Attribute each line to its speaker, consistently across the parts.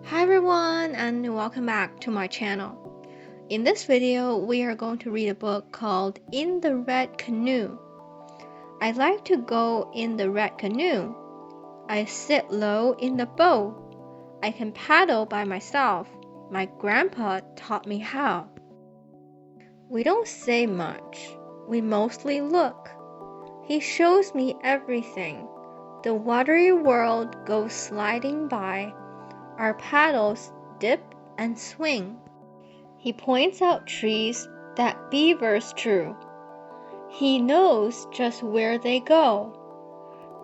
Speaker 1: Hi everyone, and welcome back to my channel. In this video, we are going to read a book called In the Red Canoe. I like to go in the red canoe. I sit low in the boat. I can paddle by myself. My grandpa taught me how. We don't say much. We mostly look. He shows me everything. The watery world goes sliding by. Our paddles dip and swing. He points out trees that beavers drew. He knows just where they go.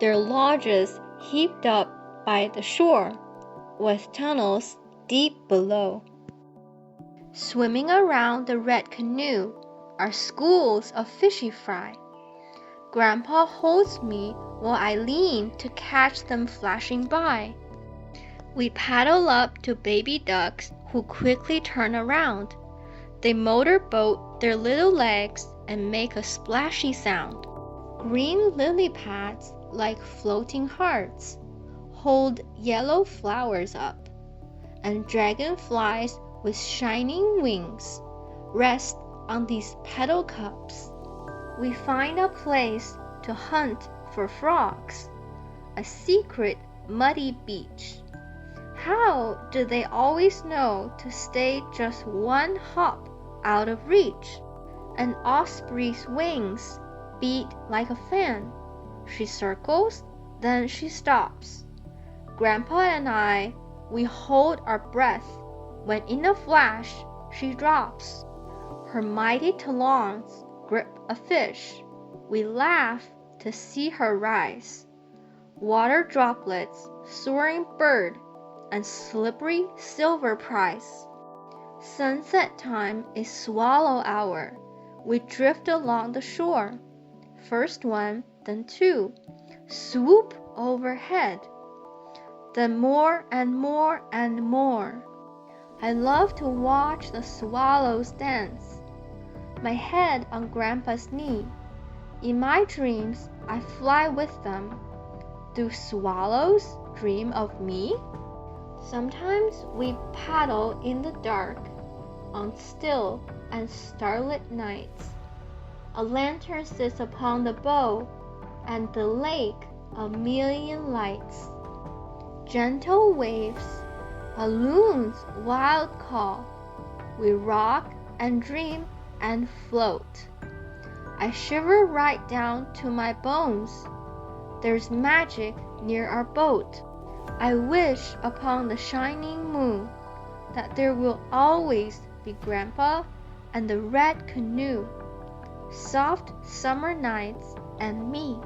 Speaker 1: Their lodges heaped up by the shore, with tunnels deep below. Swimming around the red canoe are schools of fishy fry. Grandpa holds me while I lean to catch them flashing by. We paddle up to baby ducks who quickly turn around. They motorboat their little legs and make a splashy sound. Green lily pads, like floating hearts, hold yellow flowers up, and dragonflies with shining wings rest on these petal cups. We find a place to hunt for frogs, a secret muddy beach. How do they always know to stay just one hop out of reach? An osprey's wings beat like a fan. She circles, then she stops. Grandpa and I, we hold our breath when in a flash she drops. Her mighty talons grip a fish. We laugh to see her rise. Water droplets, soaring bird, and slippery silver prize. Sunset time is swallow hour. We drift along the shore. First one, then two, swoop overhead. Then more and more and more. I love to watch the swallows dance. My head on Grandpa's knee. In my dreams, I fly with them. Do swallows dream of me? Sometimes we paddle in the dark on still and starlit nights. A lantern sits upon the bow, and the lake a million lights. Gentle waves, a loon's wild call. We rock and dream and float. I shiver right down to my bones. There's magic near our boat. I wish upon the shining moon that there will always be Grandpa and the red canoe, soft summer nights and me.